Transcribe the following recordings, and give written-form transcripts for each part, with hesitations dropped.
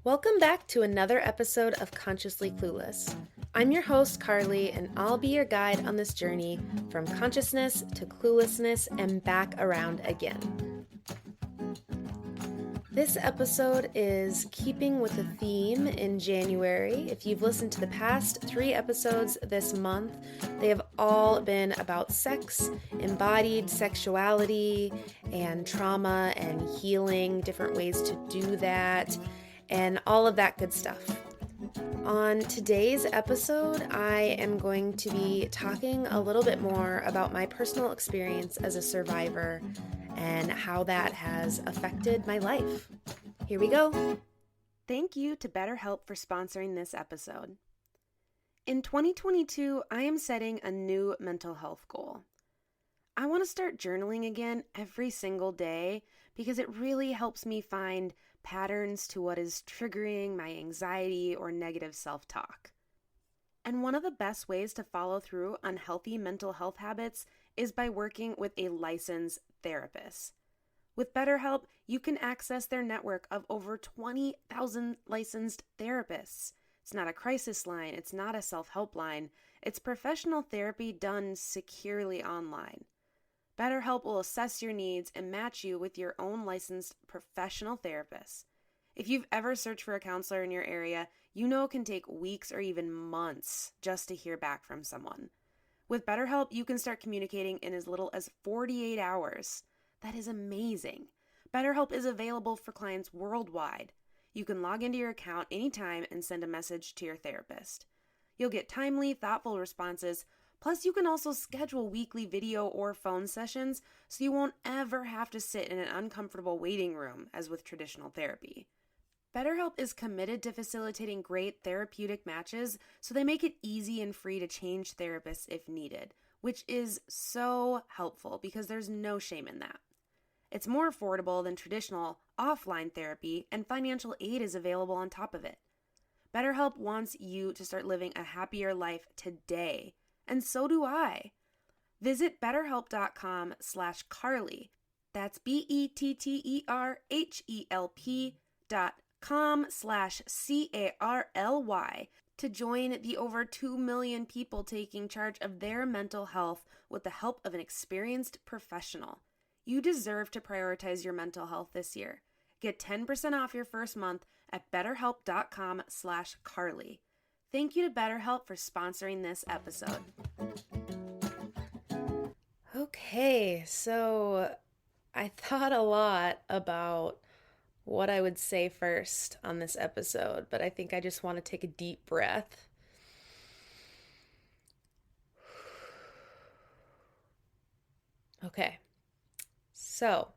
Welcome back to another episode of Consciously Clueless. I'm your host, Carly, and I'll be your guide on this journey from consciousness to cluelessness and back around again. This episode is keeping with the theme in January. If you've listened to the past 3 episodes this month, they have all been about sex, embodied sexuality, and trauma and healing, different ways to do that, and all of that good stuff. On today's episode, I am going to be talking a little bit more about my personal experience as a survivor and how that has affected my life. Here we go. Thank you to BetterHelp for sponsoring this episode. In 2022, I am setting a new mental health goal. I want to start journaling again every single day because it really helps me find patterns to what is triggering my anxiety or negative self-talk. And one of the best ways to follow through on healthy mental health habits is by working with a licensed therapist. With BetterHelp, you can access their network of over 20,000 licensed therapists. It's not a crisis line, it's not a self-help line, it's professional therapy done securely online. BetterHelp will assess your needs and match you with your own licensed professional therapist. If you've ever searched for a counselor in your area, you know it can take weeks or even months just to hear back from someone. With BetterHelp, you can start communicating in as little as 48 hours. That is amazing. BetterHelp is available for clients worldwide. You can log into your account anytime and send a message to your therapist. You'll get timely, thoughtful responses. Plus, you can also schedule weekly video or phone sessions so you won't ever have to sit in an uncomfortable waiting room as with traditional therapy. BetterHelp is committed to facilitating great therapeutic matches, so they make it easy and free to change therapists if needed, which is so helpful because there's no shame in that. It's more affordable than traditional offline therapy, and financial aid is available on top of it. BetterHelp wants you to start living a happier life today. And so do I. Visit betterhelp.com/Carly. That's BETTERHELP.com/CARLY to join the over 2 million people taking charge of their mental health with the help of an experienced professional. You deserve to prioritize your mental health this year. Get 10% off your first month at betterhelp.com/Carly. Thank you to BetterHelp for sponsoring this episode. Okay, so I thought a lot about what I would say first on this episode, but I think I just want to take a deep breath. Okay, so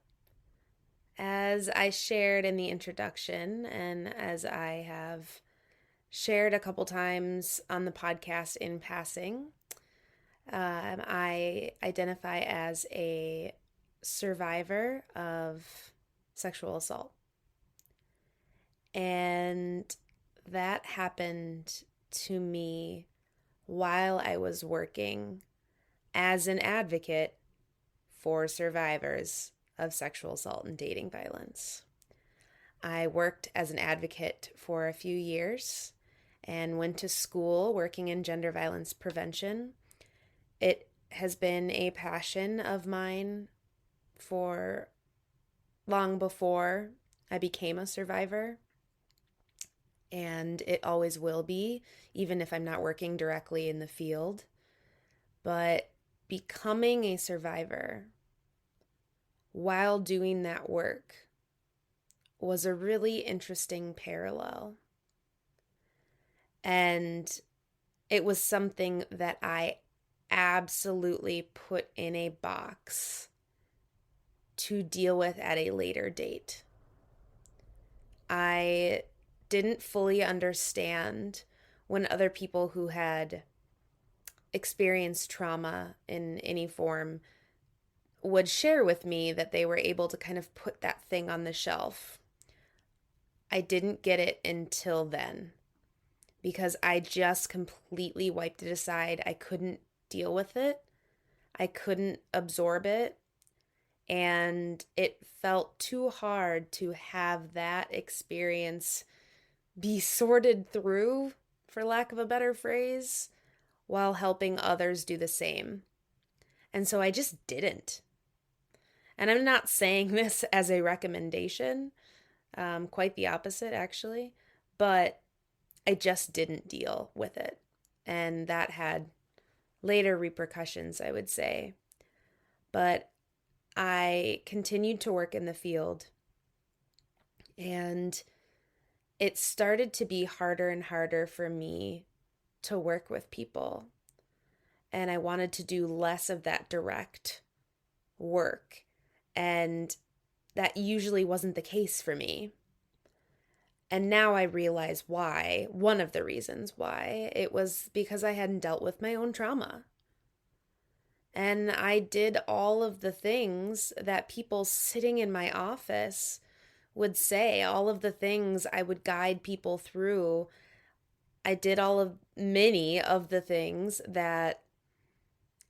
as I shared in the introduction, and as I have shared a couple times on the podcast in passing, I identify as a survivor of sexual assault. And that happened to me while I was working as an advocate for survivors of sexual assault and dating violence. I worked as an advocate for a few years and went to school working in gender violence prevention. It has been a passion of mine for long before I became a survivor, and it always will be, even if I'm not working directly in the field. But becoming a survivor while doing that work was a really interesting parallel. And it was something that I absolutely put in a box to deal with at a later date. I didn't fully understand when other people who had experienced trauma in any form would share with me that they were able to kind of put that thing on the shelf. I didn't get it until then, because I just completely wiped it aside. I couldn't deal with it. I couldn't absorb it. And it felt too hard to have that experience be sorted through, for lack of a better phrase, while helping others do the same. And so I just didn't. And I'm not saying this as a recommendation, quite the opposite, actually, but I just didn't deal with it. And that had later repercussions, I would say. But I continued to work in the field, and it started to be harder and harder for me to work with people. And I wanted to do less of that direct work. And that usually wasn't the case for me. And now I realize why. One of the reasons why. It was because I hadn't dealt with my own trauma. And I did all of the things that people sitting in my office would say, all of the things I would guide people through. I did many of the things that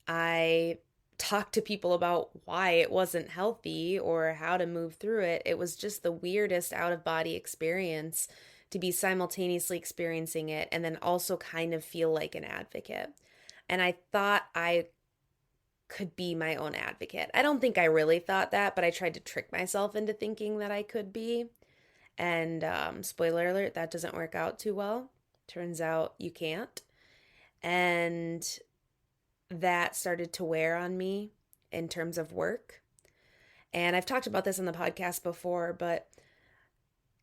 I talked to people about why it wasn't healthy or how to move through it. It was just the weirdest out of body experience to be simultaneously experiencing it and then also kind of feel like an advocate. And I thought I could be my own advocate. I don't think I really thought that, but I tried to trick myself into thinking that I could be. And spoiler alert, that doesn't work out too well. Turns out you can't. And that started to wear on me in terms of work. And I've talked about this on the podcast before, but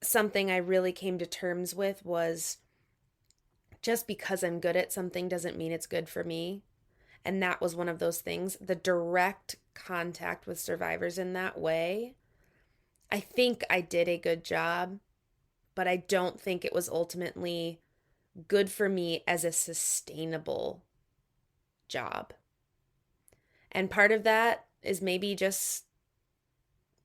something I really came to terms with was just because I'm good at something doesn't mean it's good for me. And that was one of those things. The direct contact with survivors in that way, I think I did a good job, but I don't think it was ultimately good for me as a sustainable job. And part of that is maybe just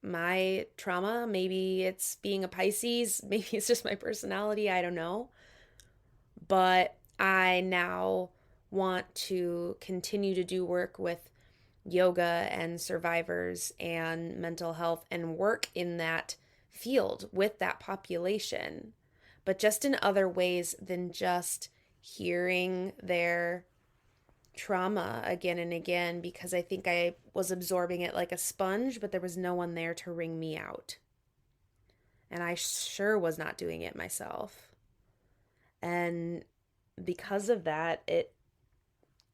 my trauma. Maybe it's being a Pisces. Maybe it's just my personality. I don't know. But I now want to continue to do work with yoga and survivors and mental health and work in that field with that population, but just in other ways than just hearing their trauma again and again, because I think I was absorbing it like a sponge, but there was no one there to wring me out. And I sure was not doing it myself. And because of that,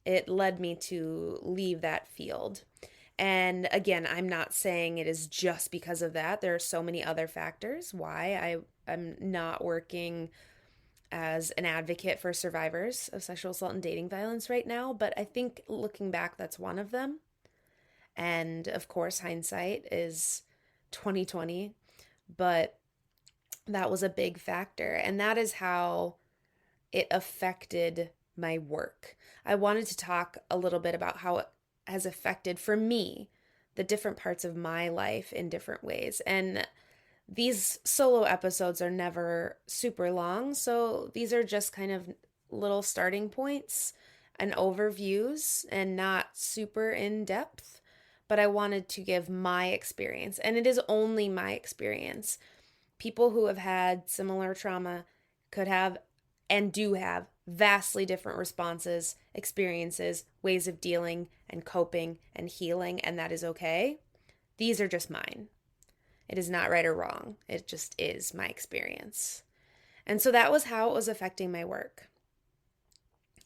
it led me to leave that field. And again, I'm not saying it is just because of that. There are so many other factors why I'm not working as an advocate for survivors of sexual assault and dating violence right now. But I think looking back, that's one of them. And of course, hindsight is 2020. But that was a big factor. And that is how it affected my work. I wanted to talk a little bit about how it has affected, for me, the different parts of my life in different ways. And these solo episodes are never super long, so these are just kind of little starting points and overviews and not super in depth. But I wanted to give my experience, and it is only my experience. People who have had similar trauma could have and do have vastly different responses, experiences, ways of dealing and coping and healing, and that is okay. These are just mine. It is not right or wrong. It just is my experience. And so that was how it was affecting my work.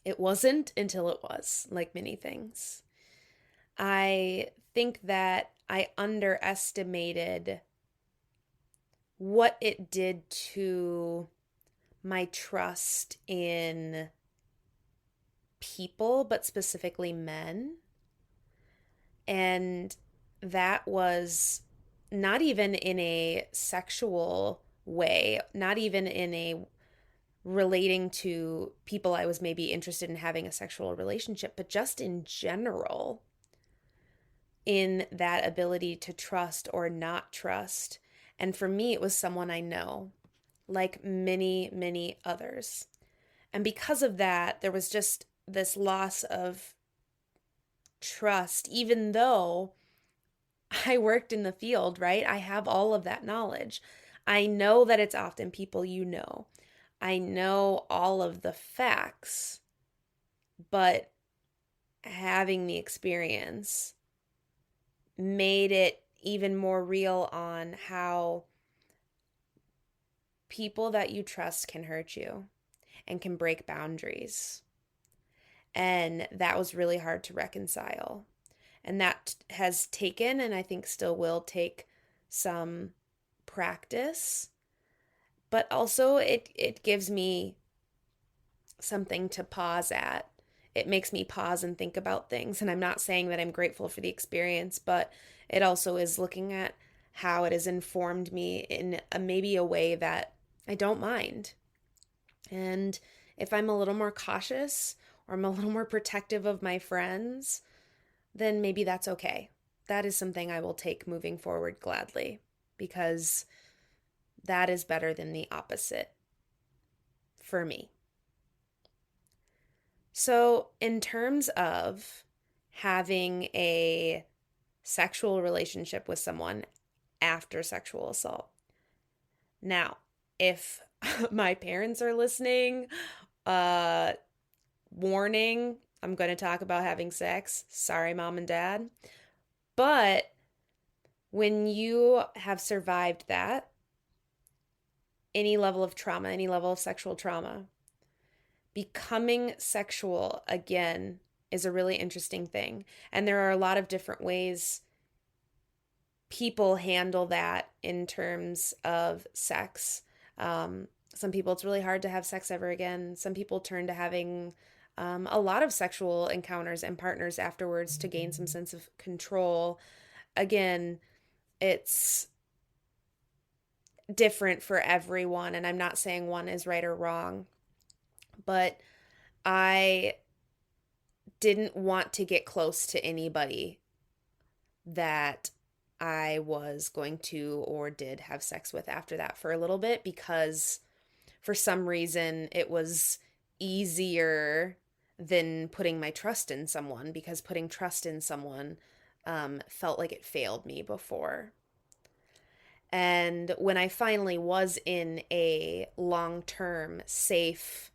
It wasn't until it was, like many things. I think that I underestimated what it did to my trust in people, but specifically men. And that was not even in a sexual way, not even in a relating to people I was maybe interested in having a sexual relationship, but just in general, in that ability to trust or not trust. And for me, it was someone I know, like many, many others. And because of that, there was just this loss of trust, even though I worked in the field, right? I have all of that knowledge. I know that it's often people you know. I know all of the facts, but having the experience made it even more real on how people that you trust can hurt you and can break boundaries. And that was really hard to reconcile. And that has taken, and I think still will take, some practice. But also, it gives me something to pause at. It makes me pause and think about things. And I'm not saying that I'm grateful for the experience, but it also is looking at how it has informed me in maybe a way that I don't mind. And if I'm a little more cautious or I'm a little more protective of my friends, then maybe that's okay. That is something I will take moving forward gladly, because that is better than the opposite for me. So, in terms of having a sexual relationship with someone after sexual assault, now, if my parents are listening, uh, warning, I'm going to talk about having sex. Sorry, mom and dad. But when you have survived that, any level of trauma, any level of sexual trauma, becoming sexual again is a really interesting thing. And there are a lot of different ways people handle that in terms of sex. Some people, it's really hard to have sex ever again. Some people turn to having a lot of sexual encounters and partners afterwards to gain some sense of control. Again, it's different for everyone, and I'm not saying one is right or wrong, but I didn't want to get close to anybody that I was going to or did have sex with after that for a little bit, because for some reason it was easier than putting my trust in someone, because putting trust in someone felt like it failed me before. And when I finally was in a long-term safe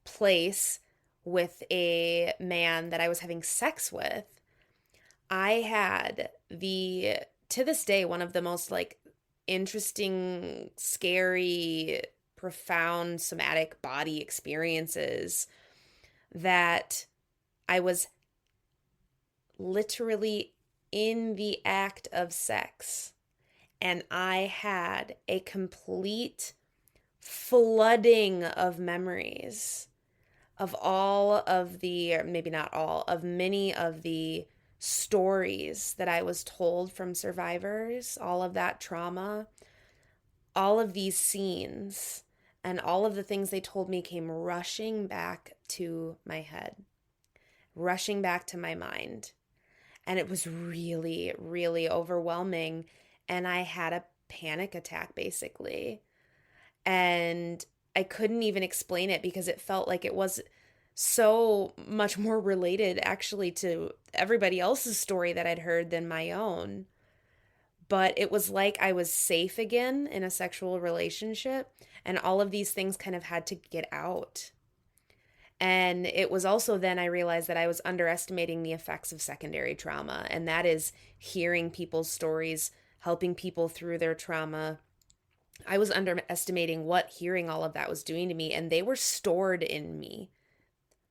place with a man that I was having sex with, I had to this day, one of the most like interesting, scary, profound somatic body experiences, that I was literally in the act of sex, and I had a complete flooding of memories of all of the, or maybe not all, of many of the stories that I was told from survivors, all of that trauma, all of these scenes, and all of the things they told me came rushing back to my head, rushing back to my mind. And it was really, really overwhelming. And I had a panic attack, basically. And I couldn't even explain it, because it felt like it was so much more related actually to everybody else's story that I'd heard than my own. But it was like I was safe again in a sexual relationship, and all of these things kind of had to get out. And it was also then I realized that I was underestimating the effects of secondary trauma, and that is hearing people's stories, helping people through their trauma. I was underestimating what hearing all of that was doing to me, and they were stored in me.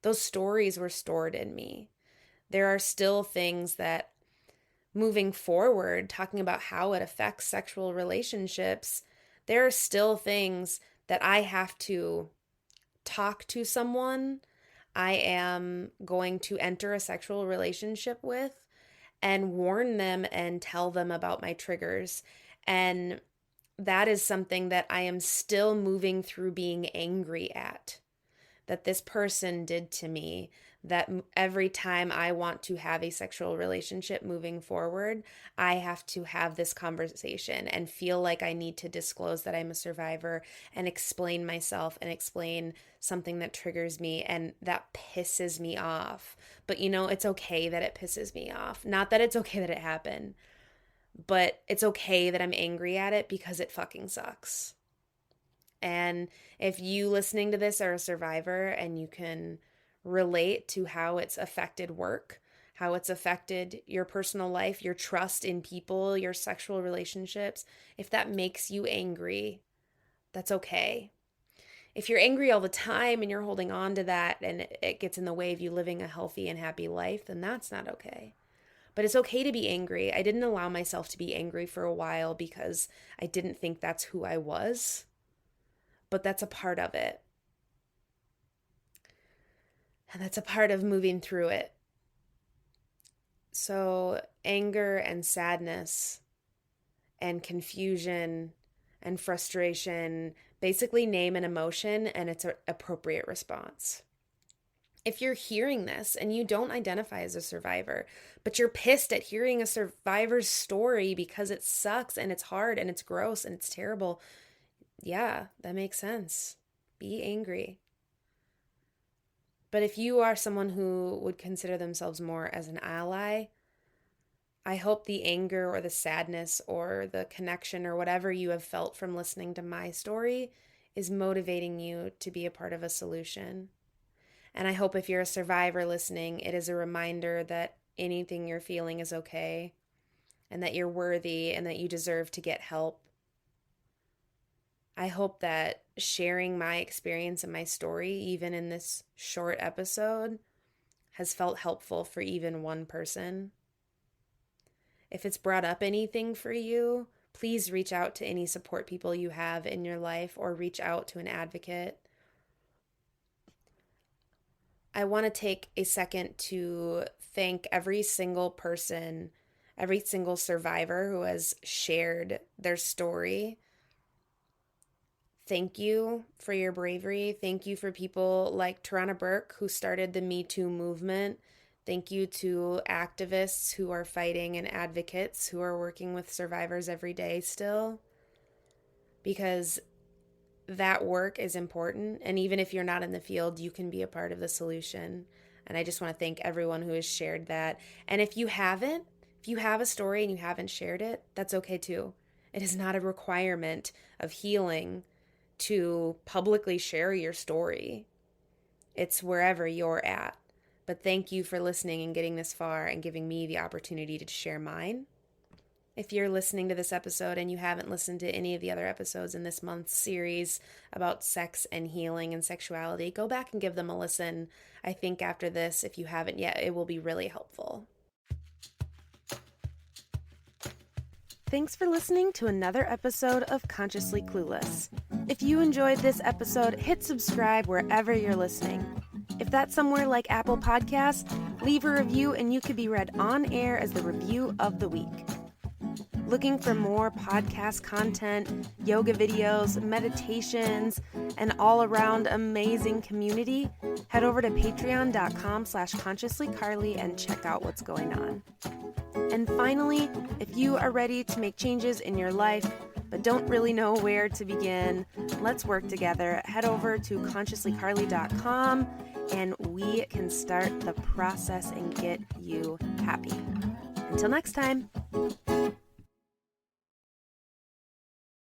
Those stories were stored in me. There are still things that, moving forward, talking about how it affects sexual relationships, there are still things that I have to talk to someone I am going to enter a sexual relationship with and warn them and tell them about my triggers. And that is something that I am still moving through being angry at, that this person did to me, that every time I want to have a sexual relationship moving forward, I have to have this conversation and feel like I need to disclose that I'm a survivor and explain myself and explain something that triggers me, and that pisses me off. But it's okay that it pisses me off. Not that it's okay that it happened, but it's okay that I'm angry at it, because it fucking sucks. And if you listening to this are a survivor and you can relate to how it's affected work, how it's affected your personal life, your trust in people, your sexual relationships, if that makes you angry, that's okay. If you're angry all the time and you're holding on to that and it gets in the way of you living a healthy and happy life, then that's not okay. But it's okay to be angry. I didn't allow myself to be angry for a while because I didn't think that's who I was. But that's a part of it. And that's a part of moving through it. So, anger and sadness and confusion and frustration basically name an emotion and it's an appropriate response. If you're hearing this and you don't identify as a survivor, but you're pissed at hearing a survivor's story because it sucks and it's hard and it's gross and it's terrible, yeah, that makes sense. Be angry. But if you are someone who would consider themselves more as an ally, I hope the anger or the sadness or the connection or whatever you have felt from listening to my story is motivating you to be a part of a solution. And I hope if you're a survivor listening, it is a reminder that anything you're feeling is okay and that you're worthy and that you deserve to get help. I hope that sharing my experience and my story, even in this short episode, has felt helpful for even one person. If it's brought up anything for you, please reach out to any support people you have in your life or reach out to an advocate. I want to take a second to thank every single person, every single survivor who has shared their story. Thank you for your bravery. Thank you for people like Tarana Burke, who started the Me Too movement. Thank you to activists who are fighting and advocates who are working with survivors every day still. Because that work is important. And even if you're not in the field, you can be a part of the solution. And I just want to thank everyone who has shared that. And if you have a story and you haven't shared it, that's okay too. It is not a requirement of healing to publicly share your story. It's wherever you're at. But thank you for listening and getting this far and giving me the opportunity to share mine. If you're listening to this episode and you haven't listened to any of the other episodes in this month's series about sex and healing and sexuality, go back and give them a listen. I think after this, if you haven't yet, it will be really helpful. Thanks for listening to another episode of Consciously Clueless. If you enjoyed this episode, hit subscribe wherever you're listening. If that's somewhere like Apple Podcasts, leave a review and you could be read on air as the review of the week. Looking for more podcast content, yoga videos, meditations, and all-around amazing community? Head over to patreon.com/consciouslycarly and check out what's going on. And finally, if you are ready to make changes in your life but don't really know where to begin, let's work together. Head over to consciouslycarly.com and we can start the process and get you happy. Until next time.